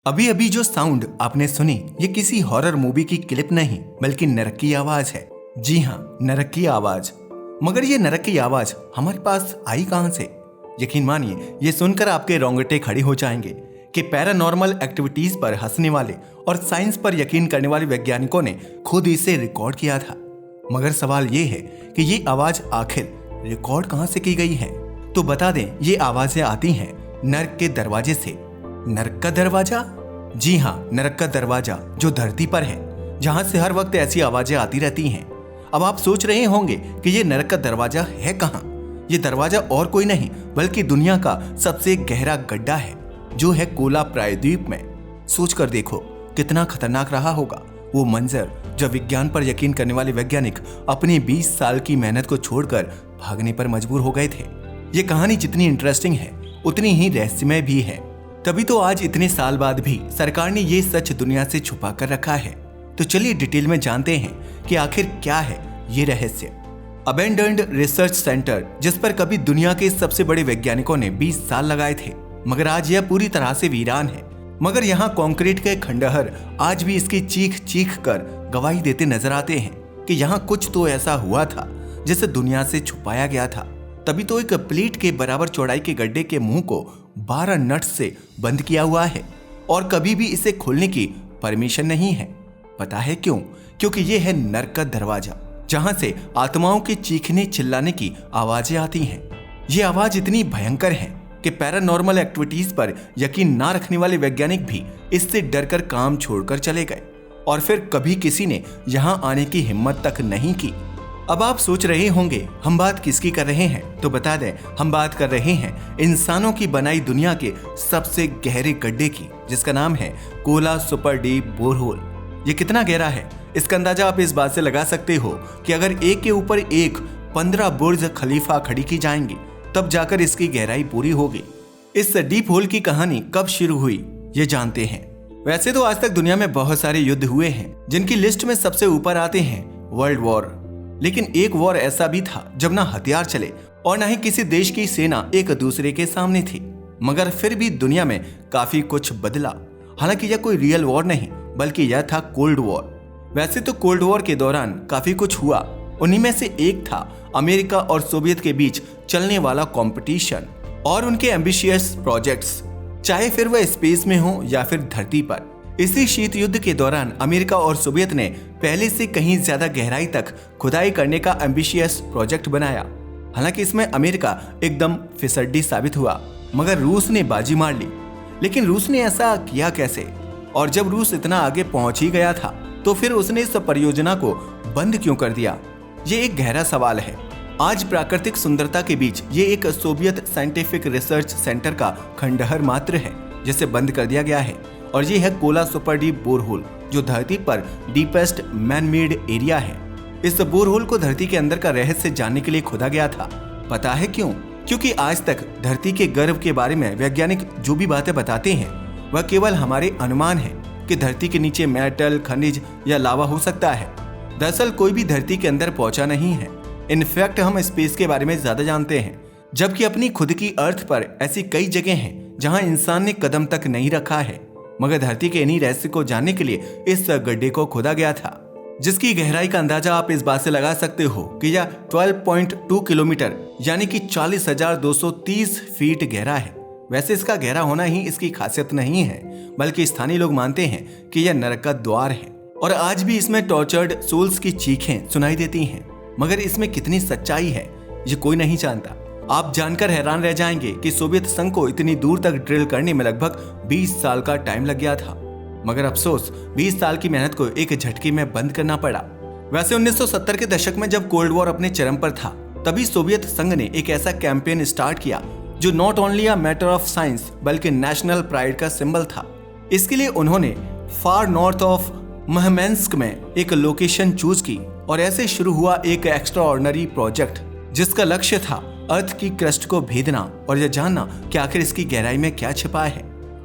अभी अभी जो साउंड आपने सुनी ये किसी हॉरर मूवी की क्लिप नहीं बल्कि नरक की आवाज है। जी हाँ, नरक की आवाज। मगर ये नरक की आवाज हमारे पास आई कहां से? यकीन मानिए, ये सुनकर आपके रोंगटे खड़े हो जाएंगे कि पैरानॉर्मल एक्टिविटीज पर हंसने वाले और साइंस पर यकीन करने वाले वैज्ञानिकों ने खुद इसे रिकॉर्ड किया था। मगर सवाल ये है कि ये आवाज आखिर रिकॉर्ड कहां से की गई है? तो बता दें, ये आवाजें आती हैं नरक के दरवाजे से। नरक का दरवाजा? जी हाँ, नरक का दरवाजा जो धरती पर है, जहां से हर वक्त ऐसी आवाजें आती रहती हैं। अब आप सोच रहे होंगे कि ये नरक का दरवाजा है कहां? ये दरवाजा और कोई नहीं बल्कि दुनिया का सबसे गहरा गड्ढा है, जो है कोला प्रायद्वीप में। सोच कर देखो कितना खतरनाक रहा होगा वो मंजर जब विज्ञान पर यकीन करने वाले वैज्ञानिक अपनी 20 साल की मेहनत को छोड़कर भागने पर मजबूर हो गए थे। ये कहानी जितनी इंटरेस्टिंग है उतनी ही रहस्यमय भी है। तभी तो आज इतने साल बाद भी सरकार ने ये सच दुनिया से छुपा कर रखा है। तो चलिए डिटेल में जानते हैं कि आखिर क्या है ये रहस्य। अबेंडन्ड रिसर्च सेंटर, जिस पर कभी दुनिया के सबसे बड़े वैज्ञानिकों ने 20 साल लगाए थे, मगर आज यह पूरी तरह से वीरान है। मगर यहाँ कंक्रीट के खंडहर आज भी इसकी चीख चीख कर गवाही देते नजर आते हैं कि यहाँ कुछ तो ऐसा हुआ था जिसे दुनिया से छुपाया गया था। तभी तो एक प्लेट के बराबर चौड़ाई के गड्ढे के मुंह को 12 नट्स से बंद किया हुआ है और कभी भी इसे खोलने की परमिशन नहीं है। पता है क्यों? क्योंकि ये है नरक का दरवाजा, जहां से आत्माओं के चीखने चिल्लाने की आवाजें आती हैं। ये आवाज इतनी भयंकर है कि पैरानॉर्मल एक्टिविटीज पर यकीन ना रखने वाले वैज्ञानिक भी इससे डरकर काम छोड़कर चले गए और फिर कभी किसी ने यहाँ आने की हिम्मत तक नहीं की। अब आप सोच रहे होंगे हम बात किसकी कर रहे हैं? तो बता दें, हम बात कर रहे हैं इंसानों की बनाई दुनिया के सबसे गहरे गड्ढे की, जिसका नाम है कोला सुपर डीप बोरहोल। ये कितना गहरा है इसका अंदाजा आप इस बात से लगा सकते हो कि अगर एक के ऊपर एक 15 बुर्ज खलीफा खड़ी की जाएंगी तब जाकर इसकी गहराई पूरी होगी। इस डीप होल की कहानी कब शुरू हुई ये जानते हैं। वैसे तो आज तक दुनिया में बहुत सारे युद्ध हुए हैं जिनकी लिस्ट में सबसे ऊपर आते हैं वर्ल्ड वॉर। लेकिन एक वॉर ऐसा भी था जब ना हथियार चले और ना ही किसी देश की सेना एक दूसरे के सामने थी। मगर फिर भी दुनिया में काफी कुछ बदला। हालांकि यह कोई रियल वॉर नहीं बल्कि यह था कोल्ड वॉर। वैसे तो कोल्ड वॉर के दौरान काफी कुछ हुआ। उन्हीं में से एक था अमेरिका और सोवियत के बीच चलने वाला कंपटीशन और उनके एम्बिशियस प्रोजेक्ट्स, चाहे फिर वह स्पेस में हो या फिर धरती पर। इसी शीत युद्ध के दौरान अमेरिका और सोवियत ने पहले से कहीं ज्यादा गहराई तक खुदाई करने का एम्बिशियस प्रोजेक्ट बनाया। हालांकि इसमें अमेरिका एकदम फिसड्डी साबित हुआ, मगर रूस ने बाजी मार ली। लेकिन रूस ने ऐसा किया कैसे? और जब रूस इतना आगे पहुंच ही गया था तो फिर उसने इस परियोजना को बंद क्यों कर दिया? ये एक गहरा सवाल है। आज प्राकृतिक सुंदरता के बीच ये एक सोवियत साइंटिफिक रिसर्च सेंटर का खंडहर मात्र है जिसे बंद कर दिया गया है। और ये है कोला सुपर डीप बोरहोल, जो धरती पर डीपेस्ट मैन मेड एरिया है। इस बोरहोल को धरती के अंदर का रहस्य जानने के लिए खोदा गया था। पता है क्यों? क्योंकि आज तक धरती के गर्भ के बारे में वैज्ञानिक जो भी बातें बताते हैं वह केवल हमारे अनुमान है कि धरती के नीचे मेटल, खनिज या लावा हो सकता है। दरअसल कोई भी धरती के अंदर पहुंचा नहीं है। इनफैक्ट हम स्पेस के बारे में ज्यादा जानते हैं, जबकि अपनी खुद की अर्थ पर ऐसी कई जगह हैं जहां इंसान ने कदम तक नहीं रखा है। मगर धरती के इन्हीं रहस्य को जानने के लिए इस गड्ढे को खोदा गया था, जिसकी गहराई का अंदाजा आप इस बात से लगा सकते हो कि यह 12.2 किलोमीटर यानी कि 40,230 फीट गहरा है। वैसे इसका गहरा होना ही इसकी खासियत नहीं है, बल्कि स्थानीय लोग मानते हैं कि यह नरक का द्वार है और आज भी इसमें टॉर्चर्ड सोल्स की चीखें सुनाई देती हैं। मगर इसमें कितनी सच्चाई है ये कोई नहीं जानता। आप जानकर हैरान रह जाएंगे कि सोवियत संघ को इतनी दूर तक ड्रिल करने में लगभग 20 साल का टाइम लग गया था। मगर अफसोस 20 साल की मेहनत को एक झटके में बंद करना पड़ा। वैसे 1970 के दशक में जब कोल्ड वॉर अपने चरम पर था, तभी सोवियत संघ ने एक ऐसा कैंपेन स्टार्ट किया जो not only a matter of science बल्कि नेशनल प्राइड का सिंबल था। इसके लिए उन्होंने फार नॉर्थ ऑफ महमेंस्क में एक लोकेशन चूज की और ऐसे शुरू हुआ एक एक्स्ट्राऑर्डिनरी प्रोजेक्ट, जिसका लक्ष्य था अर्थ की क्रस्ट को भेदना और यह जानना कि आखिर इसकी गहराई में क्या छिपा है।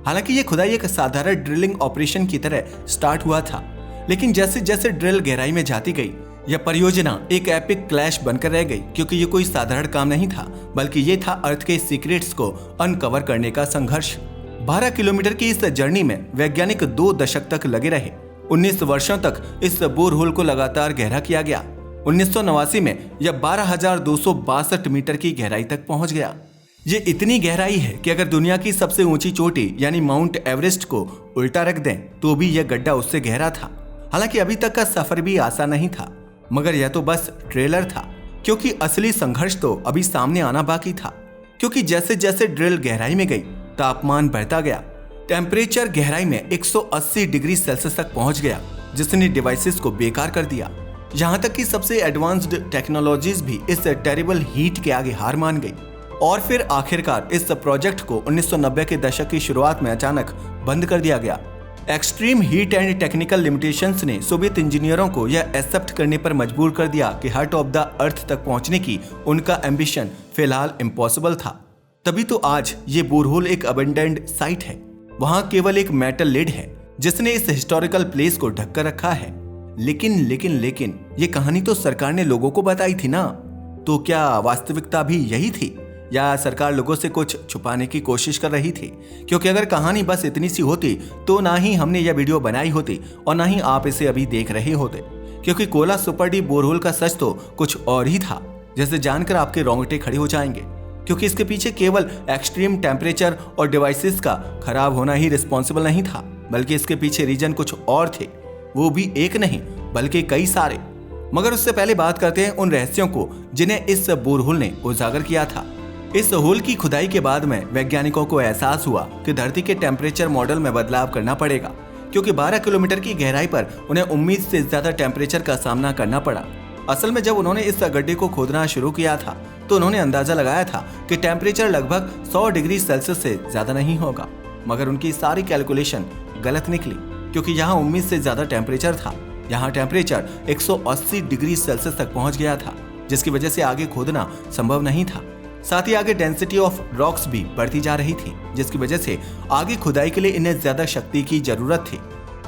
हालांकि यह खुदाई एक साधारण ड्रिलिंग ऑपरेशन की तरह स्टार्ट हुआ था, लेकिन जैसे जैसे ड्रिल गहराई में जाती गई यह परियोजना एक एपिक क्लैश बनकर रह गई, क्योंकि ये कोई साधारण काम नहीं था बल्कि ये था अर्थ के सीक्रेट्स को अनकवर करने का संघर्ष। 12 किलोमीटर की इस जर्नी में वैज्ञानिक 2 दशक तक लगे रहे। 19 वर्षों तक इस बोरहोल को लगातार गहरा किया गया। 1989 में यह 12,262 मीटर की गहराई तक पहुंच गया। ये इतनी गहराई है कि अगर दुनिया की सबसे ऊंची चोटी यानी माउंट एवरेस्ट को उल्टा रख दें तो भी यह गड्ढा उससे गहरा था। हालांकि अभी तक का सफर भी आसान नहीं था, मगर यह तो बस ट्रेलर था, क्योंकि असली संघर्ष तो अभी सामने आना बाकी था। क्योंकि जैसे जैसे ड्रिल गहराई में गई, तापमान बढ़ता गया। टेम्परेचर गहराई में 180 डिग्री सेल्सियस तक पहुंच गया, जिसने डिवाइसेस को बेकार कर दिया। यहाँ तक कि सबसे एडवांस्ड टेक्नोलॉजीज भी इस टेरिबल हीट के आगे हार मान गई। और फिर आखिरकार इस प्रोजेक्ट को 1990 के दशक की शुरुआत में अचानक बंद कर दिया गया। Extreme heat and technical limitations ने सोवियत इंजीनियरों को यह एक्सेप्ट करने पर मजबूर कर दिया कि हार्ट ऑफ द अर्थ तक पहुंचने की उनका एम्बिशन फिलहाल इम्पॉसिबल था। तभी तो आज ये बोरहोल एक अबेंडेंड साइट है। वहां केवल एक मेटल लिड है जिसने इस हिस्टोरिकल प्लेस को ढक कर रखा है। लेकिन ये कहानी तो सरकार ने लोगों को बताई थी ना, तो क्या वास्तविकता भी यही थी या सरकार लोगों से कुछ छुपाने की कोशिश कर रही थी? क्योंकि अगर कहानी बस इतनी सी होती तो ना ही हमने यह वीडियो बनाई होती और ना ही आप इसे अभी देख रहे होते। क्योंकि कोला सुपर डीप बोरहोल का सच तो कुछ और ही था, जैसे जानकर आपके रोंगटे खड़े हो जाएंगे। क्योंकि इसके पीछे केवल एक्सट्रीम टेम्परेचर और डिवाइसेस का खराब होना ही रिस्पॉन्सिबल नहीं था, बल्कि इसके पीछे रीजन कुछ और थे। वो भी एक नहीं बल्कि कई सारे। मगर उससे पहले बात करते हैं उन रहस्यों को जिन्हें इस बोरहोल ने उजागर किया था। इस होल की खुदाई के बाद में वैज्ञानिकों को एहसास हुआ कि धरती के टेम्परेचर मॉडल में बदलाव करना पड़ेगा, क्योंकि 12 किलोमीटर की गहराई पर उन्हें उम्मीद से ज्यादा टेम्परेचर का सामना करना पड़ा। असल में जब उन्होंने इस गड्ढे को खोदना शुरू किया था तो उन्होंने अंदाजा लगाया था कि टेम्परेचर लगभग 100 डिग्री सेल्सियस से ज्यादा नहीं होगा। मगर उनकी सारी कैलकुलेशन गलत निकली, क्योंकि यहाँ उम्मीद से ज्यादा टेम्परेचर था। यहाँ टेम्परेचर 180 डिग्री सेल्सियस तक पहुंच गया था, जिसकी वजह से आगे खोदना संभव नहीं था। साथ ही आगे डेंसिटी ऑफ रॉक्स भी बढ़ती जा रही थी, जिसकी वजह से आगे खुदाई के लिए इन्हें ज्यादा शक्ति की जरूरत थी।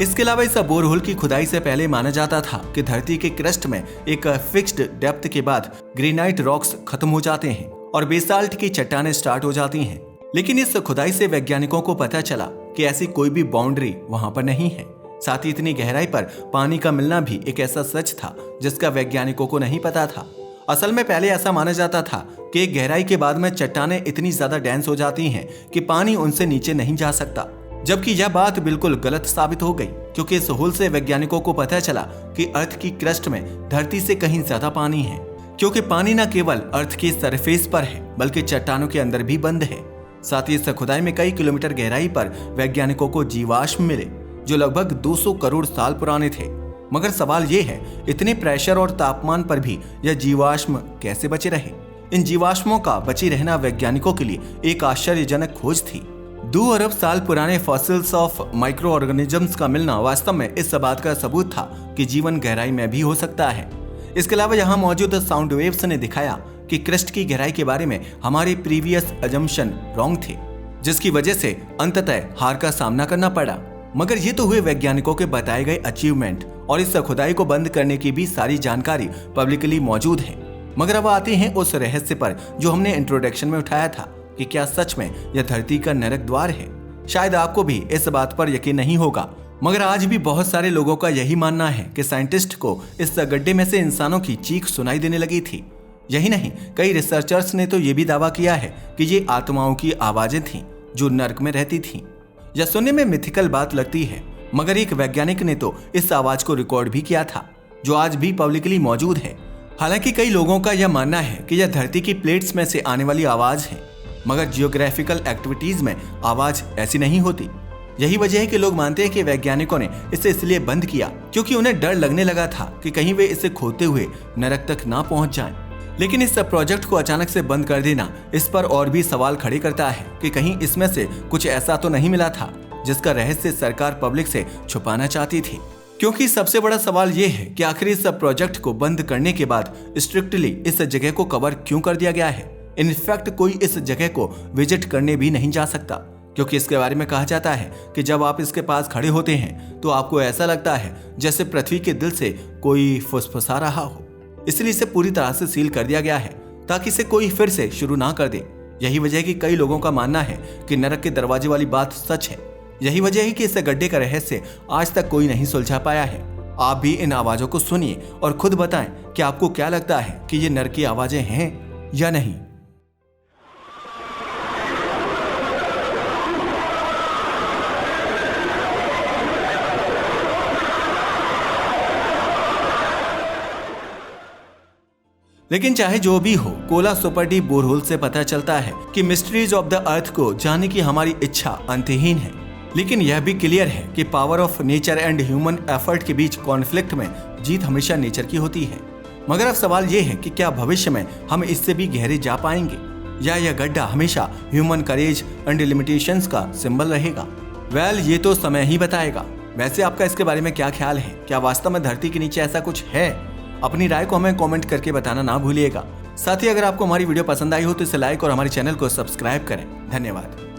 इसके अलावा इस बोरहोल की खुदाई से पहले माना जाता था कि धरती के क्रस्ट में एक फिक्स्ड डेप्थ के बाद ग्रेनाइट रॉक्स खत्म हो जाते हैं और बेसाल्ट की चट्टानें स्टार्ट हो जाती हैं। लेकिन इस खुदाई से वैज्ञानिकों को पता चला कि ऐसी कोई भी बाउंड्री वहां पर नहीं है। साथ ही इतनी गहराई पर पानी का मिलना भी एक ऐसा सच था जिसका वैज्ञानिकों को नहीं पता था। असल में पहले ऐसा माना जाता था कि एक गहराई के बाद में चट्टानें इतनी ज्यादा डेंस हो जाती हैं कि पानी उनसे नीचे नहीं जा सकता, जबकि यह बात बिल्कुल गलत साबित हो गई, क्योंकि इस होल से वैज्ञानिकों को पता चला कि अर्थ की क्रस्ट में धरती से कहीं ज्यादा पानी है। क्योंकि पानी न केवल अर्थ की सरफेस पर है बल्कि चट्टानों के अंदर भी बंद है। साथ ही इस खुदाई में कई किलोमीटर गहराई पर वैज्ञानिकों को जीवाश्म मिले जो लगभग 200 करोड़ साल पुराने थे। मगर सवाल ये है, इतने प्रेशर और तापमान पर भी यह जीवाश्म कैसे बचे रहे? इन जीवाश्मों का बचे रहना वैज्ञानिकों के लिए एक आश्चर्यजनक खोज थी। 2 अरब साल पुराने फॉसिल्स ऑफ माइक्रो ऑर्गेनिजम्स का मिलना वास्तव में इस बात का सबूत था कि जीवन गहराई में भी हो सकता है। इसके अलावा यहाँ मौजूद साउंड वेव्स ने दिखाया कि क्रस्ट की गहराई के बारे में हमारे प्रीवियस अजम्पशन रॉन्ग थे, जिसकी वजह से अंततः हार का सामना करना पड़ा। मगर ये तो हुए वैज्ञानिकों के बताए गए अचीवमेंट, और इस खुदाई को बंद करने की भी सारी जानकारी पब्लिकली मौजूद है। मगर अब आते हैं उस रहस्य पर जो हमने इंट्रोडक्शन में उठाया था कि क्या सच में यह धरती का नरक द्वार है। शायद आपको भी इस बात पर यकीन नहीं होगा, मगर आज भी बहुत सारे लोगों का यही मानना है कि साइंटिस्ट को इस गड्ढे में से इंसानों की चीख सुनाई देने लगी थी। यही नहीं, कई रिसर्चर्स ने तो ये भी दावा किया है कि ये आत्माओं की आवाजें थीं जो नर्क में रहती थीं। यह सुनने में मिथिकल बात लगती है, मगर एक वैज्ञानिक ने तो इस आवाज को रिकॉर्ड भी किया था जो आज भी पब्लिकली मौजूद है। हालांकि कई लोगों का यह मानना है कि यह धरती की प्लेट्स में से आने वाली आवाज है, मगर जियोग्राफिकल एक्टिविटीज में आवाज ऐसी नहीं होती। यही वजह है कि लोग मानते हैं कि वैज्ञानिकों ने इसे इसलिए बंद किया क्योंकि उन्हें डर लगने लगा था कि कहीं वे इसे खोदते हुए नरक तक ना पहुंच जाएं। लेकिन इस प्रोजेक्ट को अचानक से बंद कर देना इस पर और भी सवाल खड़े करता है कि कहीं इसमें से कुछ ऐसा तो नहीं मिला था जिसका रहस्य सरकार पब्लिक से छुपाना चाहती थी। क्योंकि सबसे बड़ा सवाल यह है कि आखिर इस प्रोजेक्ट को बंद करने के बाद स्ट्रिक्टली इस जगह को कवर क्यों कर दिया गया है। इनफैक्ट कोई इस जगह को विजिट करने भी नहीं जा सकता, क्योंकि इसके बारे में कहा जाता है कि जब आप इसके पास खड़े होते हैं तो आपको ऐसा लगता है जैसे पृथ्वी के दिल से कोई फुसफुसा रहा हो। इसलिए इसे पूरी तरह से सील कर दिया गया है ताकि इसे कोई फिर से शुरू ना कर दे। यही वजह है कि कई लोगों का मानना है कि नरक के दरवाजे वाली बात सच है। यही वजह है कि इस गड्ढे का रहस्य आज तक कोई नहीं सुलझा पाया है। आप भी इन आवाजों को सुनिए और खुद बताएं कि आपको क्या लगता है कि ये नरक की आवाजें हैं या नहीं। लेकिन चाहे जो भी हो, कोला सुपर डीप बोरहोल से पता चलता है कि मिस्ट्रीज ऑफ द अर्थ को जानने की हमारी इच्छा अंतहीन है। लेकिन यह भी क्लियर है कि power of nature and human effort के बीच कॉन्फ्लिक्ट में जीत हमेशा नेचर की होती है। मगर अब सवाल यह है कि क्या भविष्य में हम इससे भी गहरे जा पाएंगे, या यह गड्ढा हमेशा ह्यूमन करेज एंड लिमिटेशंस का सिंबल रहेगा। वेल, ये तो समय ही बताएगा। वैसे आपका इसके बारे में क्या ख्याल है? क्या वास्तव में धरती के नीचे ऐसा कुछ है? अपनी राय को हमें कमेंट करके बताना ना भूलिएगा। साथ ही अगर आपको हमारी वीडियो पसंद आई हो तो इसे लाइक और हमारे चैनल को सब्सक्राइब करें। धन्यवाद।